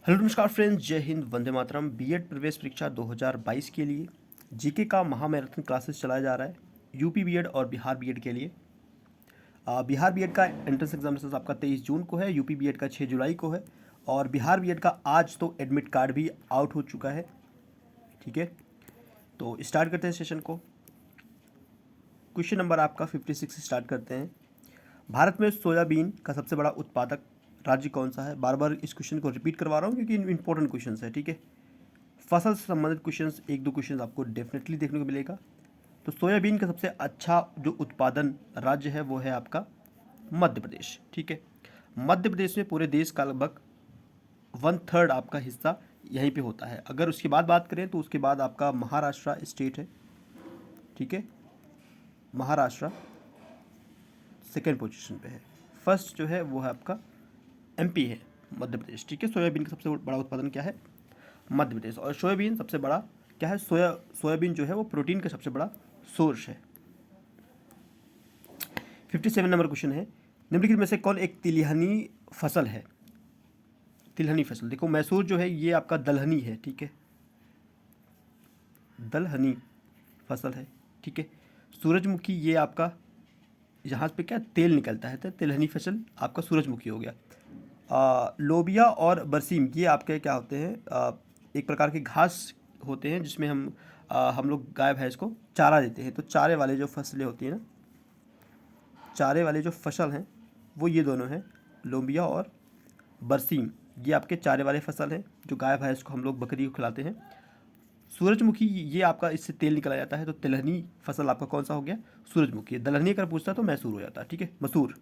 Hello नमस्कार friends, जय Hind, Vande Mataram. BEd प्रवेश परीक्षा 2022 के लिए जीके का महामैराथन क्लासेस चलाया जा रहा है यूपी बीएड और बिहार बीएड के लिए। बिहार बीएड का एंट्रेंस एग्जामिनेशन आपका 23 जून को है, यूपी बीएड का 6 जुलाई को है और बिहार बीएड का आज तो एडमिट कार्ड भी आउट हो चुका है। ठीक है, तो स्टार्ट करते हैं सेशन को। क्वेश्चन नंबर आपका 56 स्टार्ट करते हैं। भारत में सोयाबीन का सबसे बड़ा उत्पादक राज्य कौन सा है? बार बार इस क्वेश्चन को रिपीट करवा रहा हूँ क्योंकि इंपॉर्टेंट क्वेश्चन है। ठीक है, फसल से संबंधित क्वेश्चंस एक दो क्वेश्चंस आपको डेफिनेटली देखने को मिलेगा। तो सोयाबीन का सबसे अच्छा जो उत्पादन राज्य है वो है आपका मध्य प्रदेश। ठीक है, मध्य प्रदेश में पूरे देश का लगभग 1/3 आपका हिस्सा यहीं पे होता है। अगर उसके बाद बात करें तो उसके बाद आपका महाराष्ट्र स्टेट है। ठीक है, महाराष्ट्र सेकेंड पोजीशन पे है। फर्स्ट जो है वो है आपका एमपी है, मध्य प्रदेश। ठीक है, सोयाबीन का सबसे बड़ा उत्पादन क्या है? मध्य प्रदेश। और सोयाबीन सबसे बड़ा क्या है? सोयाबीन जो है वो प्रोटीन का सबसे बड़ा सोर्स है। 57 नंबर क्वेश्चन है, निम्नलिखित में से कौन एक तिलहनी फसल है? तिलहनी फसल, देखो मैसूर जो है ये आपका दलहनी है। ठीक है, दलहनी फसल है। ठीक है, सूरजमुखी ये आपका यहाँ पे क्या तेल निकलता है, तो तिलहनी फसल आपका सूरजमुखी हो गया। लोबिया और बरसीम ये आपके क्या होते हैं? एक प्रकार के घास होते हैं जिसमें हम लोग गाय भैंस को चारा देते हैं। तो चारे वाले जो फसलें होती हैं ना, चारे वाले जो फसल हैं वो ये दोनों हैं, लोबिया और बरसीम। ये आपके चारे वाले फसल हैं जो गाय भैंस को हम लोग बकरी को खिलाते हैं। सूरजमुखी ये आपका इससे तेल निकला जाता है। तो तिलहनी फसल आपका कौन सा हो गया? सूरजमुखी। दलहनी अगर पूछता तो मैसूर हो जाता। ठीक है, मसूर।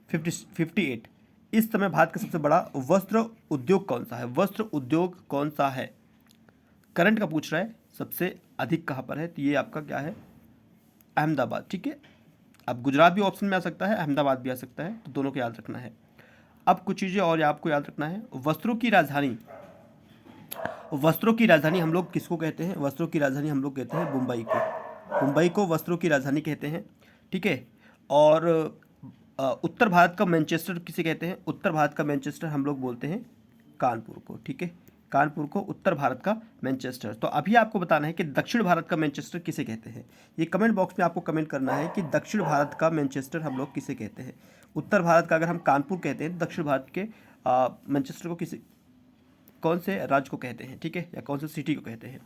58, इस समय भारत का सबसे बड़ा वस्त्र उद्योग कौन सा है? वस्त्र उद्योग कौन सा है? करंट का पूछ रहा है, सबसे अधिक कहाँ पर है? तो ये आपका क्या है? अहमदाबाद। ठीक है, अब गुजरात भी ऑप्शन में आ सकता है, अहमदाबाद भी आ सकता है, तो दोनों को याद रखना है। अब कुछ चीज़ें और आपको याद रखना है। वस्त्रों की राजधानी, वस्त्रों की राजधानी हम लोग किसको कहते हैं? वस्त्रों की राजधानी हम लोग कहते हैं मुंबई को। मुंबई को वस्त्रों की राजधानी कहते हैं। ठीक है, और उत्तर भारत का मैनचेस्टर किसे कहते हैं? उत्तर भारत का मैनचेस्टर हम लोग बोलते हैं कानपुर को। ठीक है, कानपुर को उत्तर भारत का मैनचेस्टर। तो अभी आपको बताना है कि दक्षिण भारत का मैनचेस्टर किसे कहते हैं। ये कमेंट बॉक्स में आपको कमेंट करना है कि दक्षिण भारत का मैनचेस्टर हम लोग किसे कहते हैं। उत्तर भारत का अगर हम कानपुर कहते हैं, दक्षिण भारत के मैनचेस्टर को किसे, कौन से राज्य को कहते हैं? ठीक है, या कौन से सिटी को कहते हैं?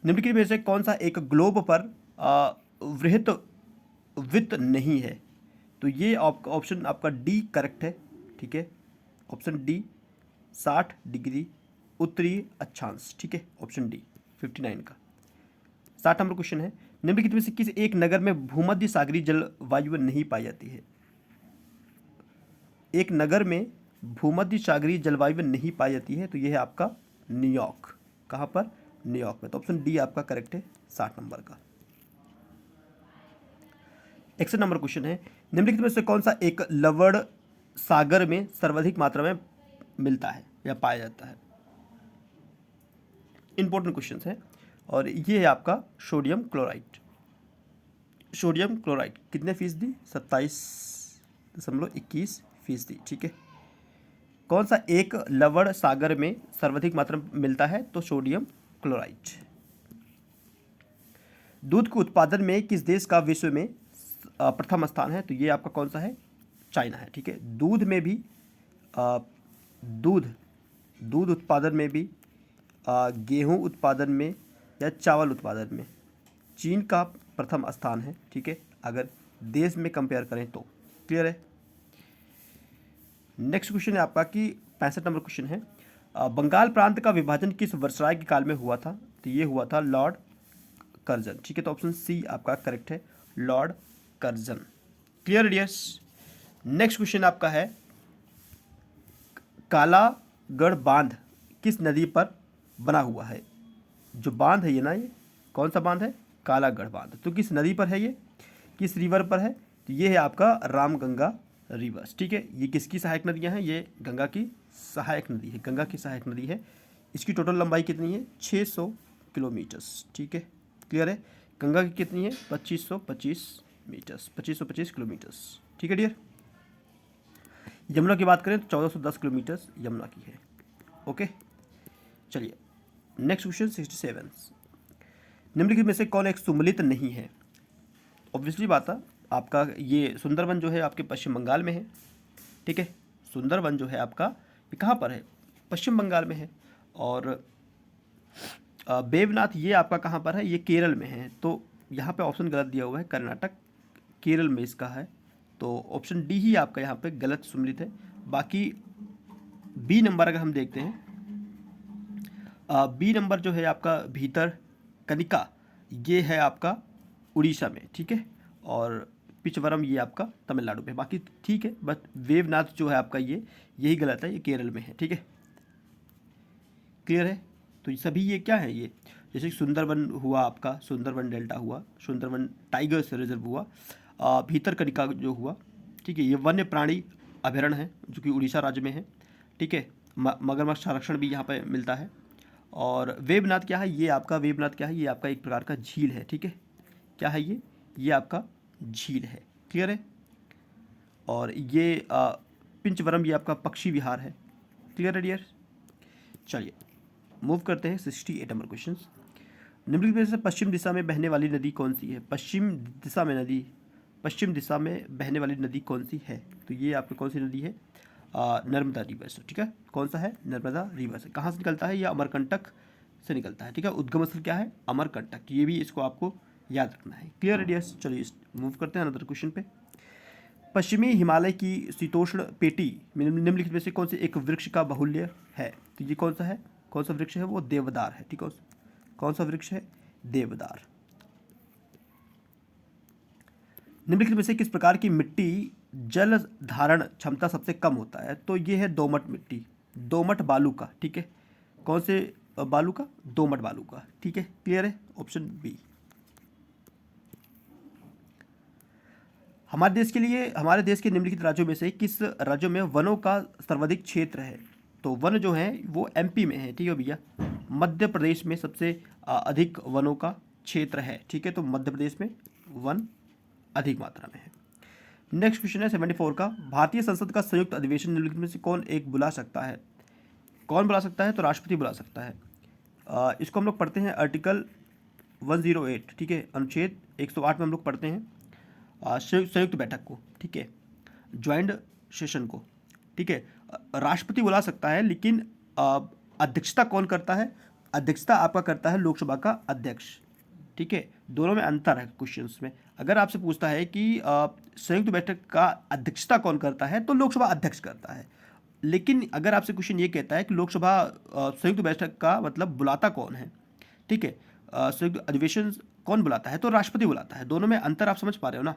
निम्नलिखित में से कौन सा एक ग्लोब पर वृहत वित्त नहीं है? तो ये ऑप्शन आपका डी करेक्ट है। ठीक है, ऑप्शन डी 60 डिग्री उत्तरी अक्षांश। ठीक है, ऑप्शन डी 59 का 60 नंबर क्वेश्चन है, निम्नलिखित में से किस एक नगर में भूमध्य सागरीय जलवायु नहीं पाई जाती है? एक नगर में भूमध्य सागरीय जलवायु नहीं पाई जाती है, तो यह है आपका न्यूयॉर्क। कहाँ पर? न्यूयॉर्क में। तो ऑप्शन डी आपका करेक्ट है 60 नंबर का। 61 नंबर क्वेश्चन है, निम्नलिखित में से कौन सा एक लवण सागर में सर्वाधिक मात्रा में मिलता है या पाया जाता है? इंपॉर्टेंट क्वेश्चन है, और ये है आपका सोडियम क्लोराइड। सोडियम क्लोराइड कितने फीसदी? 27.21%। ठीक है, कौन सा एक लवण सागर में सर्वाधिक मात्रा में मिलता है? तो सोडियम क्लोराइड। दूध के उत्पादन में किस देश का विश्व में प्रथम स्थान है? तो ये आपका कौन सा है? चाइना है। ठीक है, दूध में भी दूध उत्पादन में भी, गेहूं उत्पादन में या चावल उत्पादन में चीन का प्रथम स्थान है। ठीक है, अगर देश में कंपेयर करें तो। क्लियर है? नेक्स्ट क्वेश्चन है आपका कि 65 नंबर क्वेश्चन है, बंगाल प्रांत का विभाजन किस वर्षराय के काल में हुआ था? तो ये हुआ था लॉर्ड कर्जन। ठीक है, तो ऑप्शन सी आपका करेक्ट है, Lord Curzon. Clear dears? Next question आपका है, कालागढ़ बांध किस नदी पर बना हुआ है? जो बांध है ये ना, ये कौन सा बांध है? कालागढ़ बांध। तो किस नदी पर है ये? किस रिवर पर है? तो ये है आपका रामगंगा रिवर्स। ठीक है, ये किसकी सहायक नदियाँ हैं? ये गंगा की सहायक नदी है, गंगा की सहायक नदी है। इसकी टोटल लंबाई कितनी है? 600 किलोमीटर्स। ठीक है, क्लियर है? गंगा की कितनी है? 2525 मीटर्स, 2525 किलोमीटर्स। ठीक है डियर, यमुना की बात करें तो 1410 किलोमीटर यमुना की है। ओके, चलिए नेक्स्ट क्वेश्चन 67। निम्नलिखित में से कौन एक सुमेलित नहीं है? ऑब्वियसली बात है, आपका ये सुंदरवन जो है आपके पश्चिम बंगाल में है। ठीक है, सुंदरवन जो है आपका ये कहाँ पर है? पश्चिम बंगाल में है। और बेवनाथ ये आपका कहाँ पर है? ये केरल में है। तो यहाँ पे ऑप्शन गलत दिया हुआ है, कर्नाटक, केरल में इसका है। तो ऑप्शन डी ही आपका यहाँ पे गलत सुमेलित है। बाकी बी नंबर अगर हम देखते हैं, बी नंबर जो है आपका भीतर कनिका, ये है आपका उड़ीसा में। ठीक है, और पिचवरम ये आपका तमिलनाडु में। बाकी ठीक है, बट वेवनाथ जो है आपका ये यही गलत है, ये केरल में है। ठीक है, क्लियर है? तो ये सभी ये क्या है? ये जैसे सुंदरवन हुआ आपका, सुंदरवन डेल्टा हुआ, सुंदरवन टाइगर्स रिजर्व हुआ, भीतरकनिका जो हुआ। ठीक है, ये वन्य प्राणी अभयारण्य है जो कि उड़ीसा राज्य में है। ठीक है, मगरमच्छ संरक्षण भी यहाँ पे मिलता है। और वेवनाथ क्या है? ये आपका वेवनाथ क्या है? ये आपका एक प्रकार का झील है। ठीक है, क्या है ये आपका झील है। क्लियर है? और ये पिंचवरम ये आपका पक्षी विहार है। क्लियर है डियर? चलिए मूव करते हैं 68 नंबर क्वेश्चन। निम्नलिखित में से पश्चिम दिशा में बहने वाली नदी कौन सी है? पश्चिम दिशा में बहने वाली नदी कौन सी है? तो ये आपकी कौन सी नदी है? नर्मदा रिवर से। ठीक है, कौन सा है? नर्मदा रिवर से। कहाँ से निकलता है? ये अमरकंटक से निकलता है। ठीक है, उद्गम स्थल क्या है? अमरकंटक। ये भी इसको आपको याद रखना है। क्लियर है डियर्स? चलिए मूव करते हैं अनदर क्वेश्चन पे। पश्चिमी हिमालय की शीतोष्ण पेटी निम्नलिखित में से कौन से एक वृक्ष का बाहुल्य है? तो ये कौन सा है? कौन सा वृक्ष है? वो देवदार है। ठीक है, कौन सा वृक्ष है? देवदार। निम्नलिखित में से किस प्रकार की मिट्टी जल धारण क्षमता सबसे कम होता है? तो ये है दोमट मिट्टी, दोमट बालू का। ठीक है, कौन से बालू का? दोमट बालू का। ठीक है, क्लियर है? Option B. हमारे देश के निम्नलिखित राज्यों में से किस राज्यों में वनों का सर्वाधिक क्षेत्र है? तो वन जो है वो एमपी में है। ठीक है भैया, मध्य प्रदेश में सबसे अधिक वनों का क्षेत्र है। ठीक है, तो मध्य प्रदेश में वन अधिक मात्रा में है। नेक्स्ट क्वेश्चन है 74 का। भारतीय संसद का संयुक्त अधिवेशन निम्नलिखित में से कौन एक बुला सकता है? कौन बुला सकता है? तो राष्ट्रपति बुला सकता है। इसको हम लोग पढ़ते हैं आर्टिकल 108। ठीक है, अनुच्छेद 108 में हम लोग पढ़ते हैं संयुक्त बैठक को। ठीक है, ज्वाइंट सेशन को। ठीक है, राष्ट्रपति बुला सकता है, लेकिन अध्यक्षता कौन करता है? अध्यक्षता आपका करता है लोकसभा का अध्यक्ष। ठीक है, दोनों में अंतर है क्वेश्चंस में। अगर आपसे पूछता है कि संयुक्त बैठक का अध्यक्षता कौन करता है, तो लोकसभा अध्यक्ष करता है। लेकिन अगर आपसे क्वेश्चन ये कहता है कि लोकसभा संयुक्त बैठक का मतलब बुलाता कौन है? ठीक है, संयुक्त अधिवेशन कौन बुलाता है? तो राष्ट्रपति बुलाता है। दोनों में अंतर आप समझ पा रहे हो ना?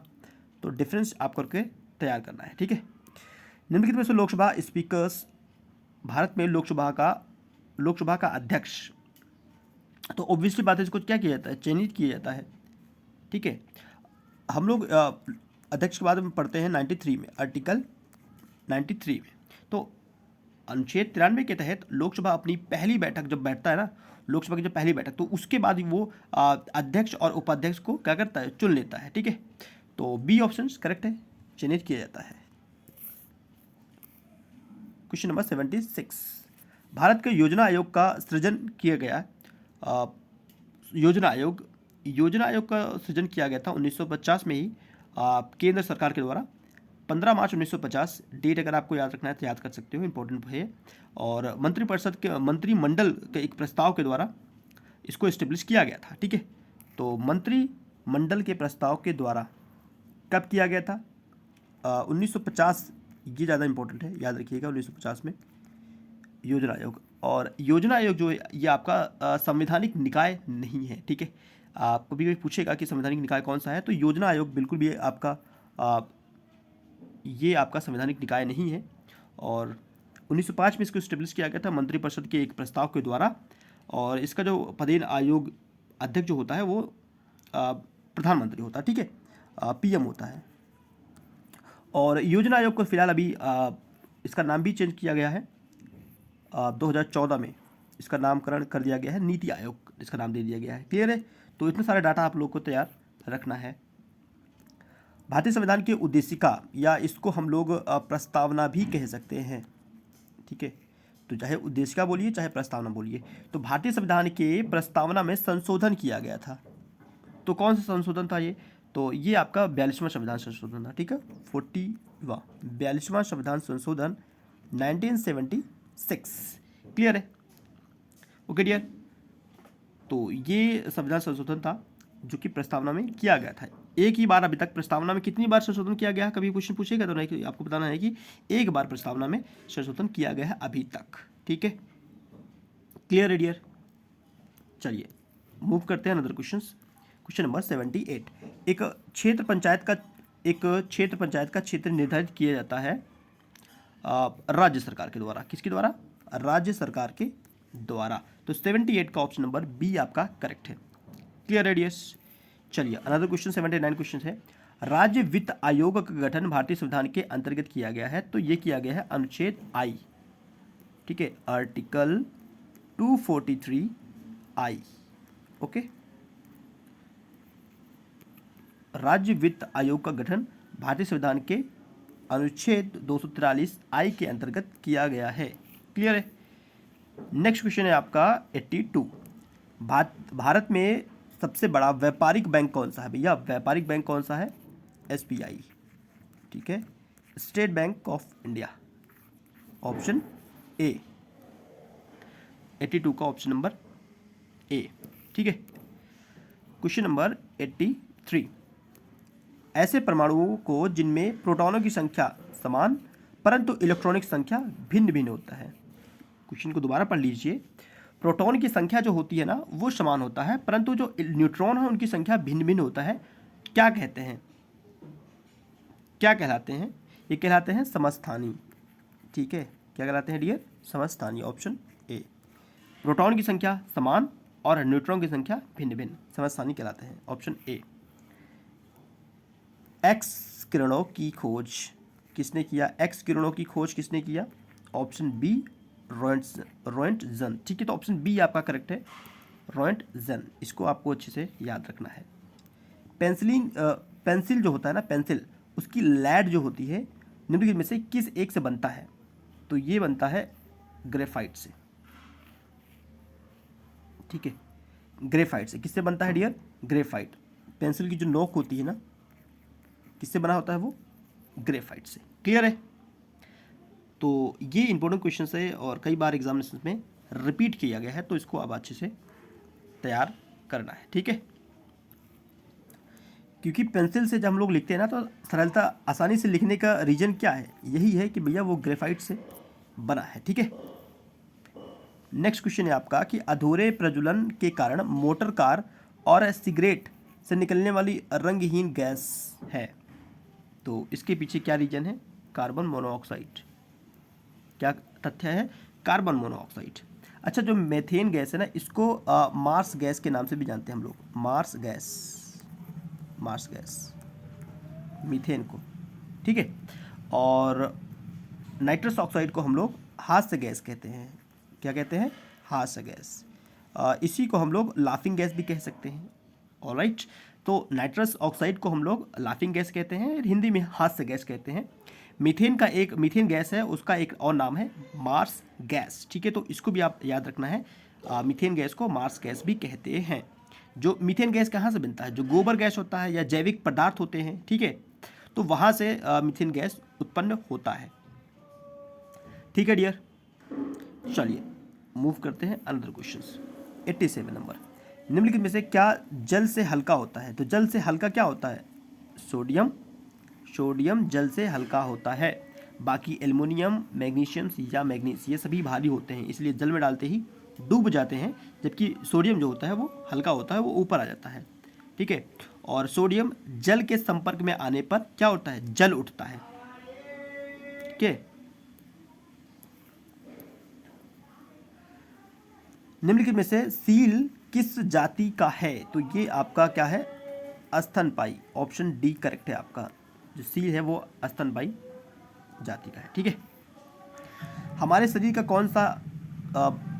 तो डिफरेंस आप करके तैयार करना है। ठीक है, निम्नलिखित में से लोकसभा स्पीकर्स, भारत में लोकसभा का अध्यक्ष, तो ऑब्वियसली बात है, इसको क्या किया जाता है? चयनित किया जाता है। ठीक है, हम लोग अध्यक्ष के बाद में पढ़ते हैं 93 में, आर्टिकल 93 में। तो अनुच्छेद 93 के तहत लोकसभा अपनी पहली बैठक जब बैठता है ना, लोकसभा की जब पहली बैठक, तो उसके बाद वो अध्यक्ष और उपाध्यक्ष को क्या करता है? चुन लेता है। ठीक है, तो बी ऑप्शन करेक्ट है, चयनित किया जाता है। Question number 76। भारत के योजना आयोग का सृजन किया गया। योजना आयोग का सृजन किया गया था 1950 में ही केंद्र सरकार के द्वारा। 15 मार्च 1950 डेट अगर आपको याद रखना है तो याद कर सकते हो, इंपॉर्टेंट है। और मंत्रिमंडल के एक प्रस्ताव के द्वारा इसको इस्टेब्लिश किया गया था। ठीक है, तो मंत्रिमंडल के प्रस्ताव के द्वारा कब किया गया था? 1950, ये ज़्यादा इंपॉर्टेंट है, याद रखिएगा। 1950 में योजना आयोग। और योजना आयोग जो है ये आपका संवैधानिक निकाय नहीं है। ठीक है, आपको भी पूछेगा कि संवैधानिक निकाय कौन सा है, तो योजना आयोग बिल्कुल भी ये आपका संवैधानिक निकाय नहीं है। और 1905 में इसको इस्टेब्लिश किया गया था मंत्रिपरिषद के एक प्रस्ताव के द्वारा। और इसका जो पदेन आयोग अध्यक्ष जो होता है वो प्रधानमंत्री होता है। ठीक है, पीएम होता है। और योजना आयोग को फिलहाल अभी इसका नाम भी चेंज किया गया है। 2014 में इसका नामकरण कर दिया गया है, नीति आयोग इसका नाम दे दिया गया है। क्लियर है? तो इतने सारे डाटा आप लोग को तैयार रखना है। भारतीय संविधान की उद्देशिका या इसको हम लोग प्रस्तावना भी कह सकते हैं, ठीक है। तो चाहे उद्देशिका बोलिए चाहे प्रस्तावना बोलिए, तो भारतीय संविधान के प्रस्तावना में संशोधन किया गया था। तो कौन सा संशोधन था ये? तो ये आपका 42वां संविधान संशोधन था, ठीक है। 42वां संविधान संशोधन 1976। क्लियर है? Okay dear. तो ये संविधान संशोधन था जो कि प्रस्तावना में किया गया था। एक ही बार अभी तक प्रस्तावना में कितनी बार संशोधन किया गया है, कभी क्वेश्चन पूछेगा तो नहीं, आपको बताना है कि एक बार प्रस्तावना में संशोधन किया गया है अभी तक, ठीक है। क्लियर है डियर? चलिए मूव करते हैं अनदर क्वेश्चन। Question number 78। एक क्षेत्र पंचायत का क्षेत्र निर्धारित किया जाता है राज्य सरकार के द्वारा। किसके द्वारा? राज्य सरकार के द्वारा। तो 78 का ऑप्शन नंबर बी आपका करेक्ट है। क्लियर है डियर्स? चलिए अनदर क्वेश्चन 79 क्वेश्चन है। राज्य वित्त आयोग का गठन भारतीय संविधान के अंतर्गत किया गया है। तो ये किया गया है अनुच्छेद आई, ठीक है, आर्टिकल 243 आई। ओके, राज्य वित्त आयोग का गठन भारतीय संविधान के अनुच्छेद 243 आई के अंतर्गत किया गया है। क्लियर है? नेक्स्ट क्वेश्चन है आपका 82। भारत में सबसे बड़ा व्यापारिक बैंक कौन सा है भैया? व्यापारिक बैंक कौन सा है? एसबीआई, ठीक है, state bank of India. Option A, 82 का ऑप्शन नंबर ए, ठीक है। Question number 83। ऐसे परमाणुओं को जिनमें प्रोटॉनों की संख्या समान परंतु इलेक्ट्रॉनिक संख्या भिन्न भिन्न होता है। क्वेश्चन को दोबारा पढ़ लीजिए। प्रोटॉन की संख्या जो होती है ना वो समान होता है, परंतु जो न्यूट्रॉन है उनकी संख्या भिन्न भिन्न होता है। क्या कहते हैं? क्या कहलाते हैं? ये कहलाते हैं समस्थानी, ठीक है। क्या कहलाते हैं डियर? समस्थानी। ऑप्शन ए, प्रोटॉन की संख्या समान और न्यूट्रॉन की संख्या भिन्न भिन्न, समस्थानी कहलाते हैं। Option A. एक्स किरणों की खोज किसने किया? एक्स किरणों की खोज किसने किया? ऑप्शन बी, रोएंटजन, ठीक है। तो ऑप्शन बी आपका करेक्ट है, रोएंटजन। इसको आपको अच्छे से याद रखना है। पेंसिल जो होता है ना, पेंसिल, उसकी लैड जो होती है निम्नलिखित में से किस एक से बनता है? तो ये बनता है ग्रेफाइट से, ठीक है, ग्रेफाइट से। किससे बनता है डियर? ग्रेफाइट। पेंसिल की जो नोक होती है ना, किससे बना होता है वो? ग्रेफाइट से। क्लियर है? तो ये इंपॉर्टेंट क्वेश्चन है और कई बार एग्जामिनेशन में रिपीट किया गया है, तो इसको अब अच्छे से तैयार करना है, ठीक है। क्योंकि पेंसिल से जब हम लोग लिखते हैं ना तो सरलता, आसानी से लिखने का रीजन क्या है? यही है कि भैया वो ग्रेफाइट से बना है, ठीक है। नेक्स्ट क्वेश्चन है आपका कि अधूरे प्रज्वलन के कारण मोटर कार और सिगरेट से निकलने वाली रंगहीन गैस है। तो इसके पीछे क्या रीजन है? Carbon monoxide. क्या तथ्य है? Carbon monoxide. अच्छा, जो मेथेन गैस है ना, इसको मार्स गैस के नाम से भी जानते हैं हम लोग। मार्स गैस, मीथेन को, ठीक है। और नाइट्रस ऑक्साइड को हम लोग हास्य गैस कहते हैं। क्या कहते हैं? हास्य गैस। इसी को हम लोग लाफिंग गैस भी कह सकते हैं। ऑलराइट, तो नाइट्रस ऑक्साइड को हम लोग लाफिंग गैस कहते हैं, हिंदी में हास्य गैस कहते हैं। मीथेन गैस है, उसका एक और नाम है मार्स गैस, ठीक है। तो इसको भी आप याद रखना है, मीथेन गैस को मार्स गैस भी कहते हैं। जो मीथेन गैस कहाँ से बनता है? जो गोबर गैस होता है या जैविक पदार्थ होते हैं, ठीक है, तो वहाँ से मीथेन गैस उत्पन्न होता है, ठीक है डियर। चलिए मूव करते हैं अनदर क्वेश्चन। 87 नंबर। निम्नलिखित में से क्या जल से हल्का होता है? तो जल से हल्का क्या होता है? सोडियम जल से हल्का होता है। बाकी एल्युमिनियम, मैग्नीशियम या मैग्नीज ये सभी भारी होते हैं, इसलिए जल में डालते ही डूब जाते हैं, जबकि सोडियम जो होता है वो हल्का होता है, वो ऊपर आ जाता है, ठीक है। और सोडियम जल के संपर्क में आने पर क्या होता है? जल उठता है, ठीक है। निम्नलिखित में से सील किस जाति का है? तो ये आपका क्या है? स्तनपायी। ऑप्शन डी करेक्ट है आपका। जो सील है वो स्तनपायी जाति का है, ठीक है। हमारे शरीर का कौन सा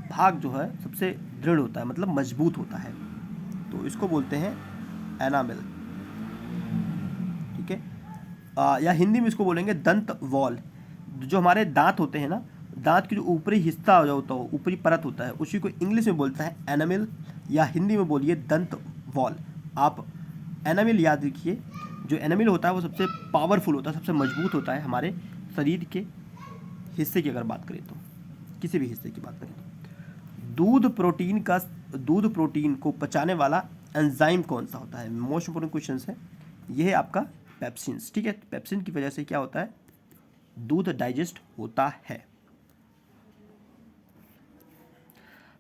भाग जो है सबसे दृढ़ होता है, मतलब मजबूत होता है? तो इसको बोलते हैं एनामेल, ठीक है। या हिंदी में इसको बोलेंगे दंत वॉल। जो हमारे दांत होते हैं ना, दांत की जो ऊपरी हिस्सा होता है, ऊपरी परत होता है, उसी को इंग्लिश में बोलता है एनामिल, या हिंदी में बोलिए दंत वॉल। आप एनामिल याद रखिए, जो एनामिल होता है वो सबसे पावरफुल होता है, सबसे मजबूत होता है हमारे शरीर के हिस्से की अगर बात करें तो, किसी भी हिस्से की बात करें तो। दूध प्रोटीन को पचाने वाला एंजाइम कौन सा होता है? मोस्ट इंपोर्टेंट क्वेश्चन है ये, है आपका पेप्सिन। ठीक है, पेप्सिन की वजह से क्या होता है, दूध डाइजेस्ट होता है।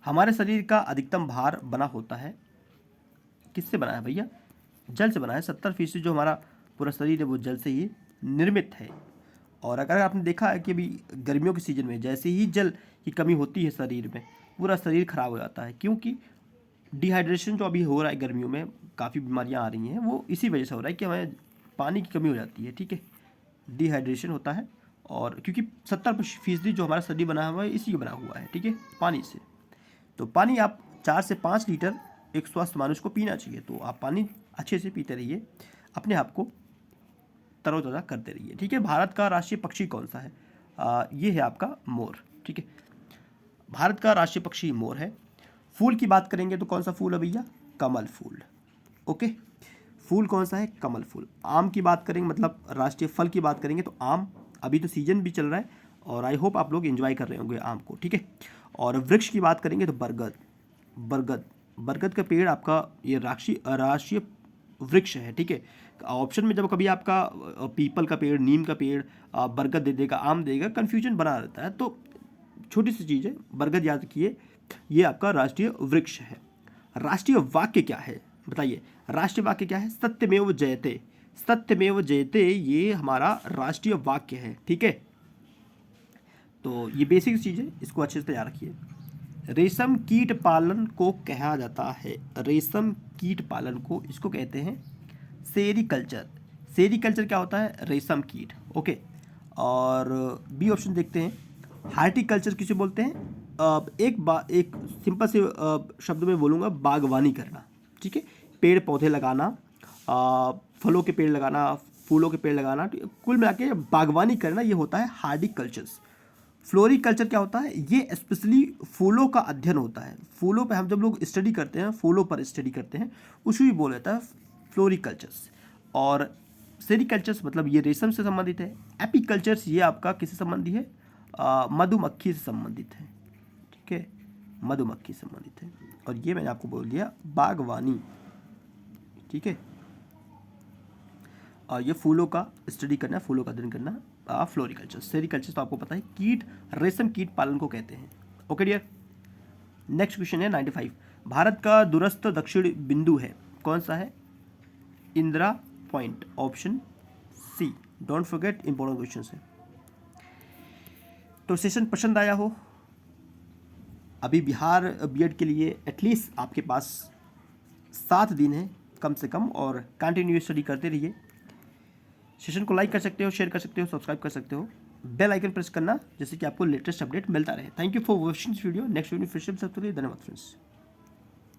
हमारे शरीर का अधिकतम भार बना होता है, किससे बना है भैया? जल से बना है। 70% जो हमारा पूरा शरीर है वो जल से ही निर्मित है। और अगर आपने देखा है कि अभी गर्मियों के सीजन में जैसे ही जल की कमी होती है शरीर में, पूरा शरीर खराब हो जाता है, क्योंकि डिहाइड्रेशन जो अभी हो रहा है गर्मियों में, काफ़ी बीमारियां आ रही हैं, वो इसी वजह से हो रहा है कि हमें पानी की कमी हो जाती है। ठीक है, डिहाइड्रेशन होता है, और क्योंकि 70% जो हमारा शरीर बना हुआ है इसी का बना हुआ है। ठीक है, पानी से। तो पानी आप 4 से 5 लीटर एक स्वस्थ मनुष्य को पीना चाहिए। तो आप पानी अच्छे से पीते रहिए, अपने आप को तरोताज़ा करते रहिए। ठीक है, भारत का राष्ट्रीय पक्षी कौन सा है? ये है आपका मोर। ठीक है, भारत का राष्ट्रीय पक्षी मोर है। फूल की बात करेंगे तो कौन सा फूल है भैया? कमल फूल। ओके, फूल कौन सा है? कमल फूल। आम की बात करेंगे, मतलब राष्ट्रीय फल की बात करेंगे तो आम, अभी तो सीजन भी चल रहा है और आई होप आप लोग एंजॉय कर रहे होंगे आम को। ठीक है, और वृक्ष की बात करेंगे तो बरगद का पेड़ आपका ये राष्ट्रीय वृक्ष है। ठीक है, ऑप्शन में जब कभी आपका पीपल का पेड़, नीम का पेड़, बरगद दे देगा, आम देगा, कन्फ्यूजन बना रहता है। तो छोटी सी चीज़ है, बरगद याद रखिए, ये आपका राष्ट्रीय वृक्ष है। राष्ट्रीय वाक्य क्या है बताइए? राष्ट्रीय वाक्य क्या है? सत्यमेव जयते। सत्यमेव जयते ये हमारा राष्ट्रीय वाक्य है। ठीक है, तो ये बेसिक चीज़ है, इसको अच्छे से तैयार रखिए। रेशम कीट पालन को कहा जाता है, रेशम कीट पालन को इसको कहते हैं सेरीकल्चर। सेरीकल्चर क्या होता है? रेशम कीट। ओके, और बी ऑप्शन देखते हैं, हार्टिकल्चर किसे बोलते हैं? एक सिंपल से शब्द में बोलूँगा, बागवानी करना। ठीक है, पेड़ पौधे लगाना, फलों के पेड़ लगाना, फूलों के पेड़ लगाना, कुल मिला के बागवानी करना, ये होता है हार्टिकल्चर्स। फ्लोरिकल्चर क्या होता है? ये स्पेशली फूलों का अध्ययन होता है। फूलों पे हम जब लोग स्टडी करते हैं, फूलों पर स्टडी करते हैं, उसी भी बोला जाता है फ्लोरिकल्चर्स। और सेरिकल्चर्स मतलब ये रेशम से संबंधित है। एपीकल्चर्स ये आपका किससे संबंधित है? मधुमक्खी से संबंधित है। ठीक है, मधुमक्खी से संबंधित है। और ये मैंने आपको बोल दिया बागवानी। ठीक है, और ये फूलों का स्टडी करना, फूलों का अध्ययन करना, फ्लोरिकल्चर। सेरिकल्चर तो आपको पता है, कीट, रेशम कीट पालन को कहते हैं। ओके डियर, नेक्स्ट क्वेश्चन है 95। भारत का दूरस्थ दक्षिण बिंदु है, कौन सा है? Indira point, option C. Don't forget, important question है। तो सेशन पसंद आया हो, अभी बिहार बीएड के लिए एटलीस्ट आपके पास 7 दिन है कम से कम, और कंटिन्यू स्टडी करते रहिए। सेशन को लाइक कर सकते हो, शेयर कर सकते हो, सब्सक्राइब कर सकते हो, बेल आइकन प्रेस करना, जैसे कि आपको लेटेस्ट अपडेट मिलता रहे। Thank you for watching this video. Next video फिर से धन्यवाद फ्रेंड्स।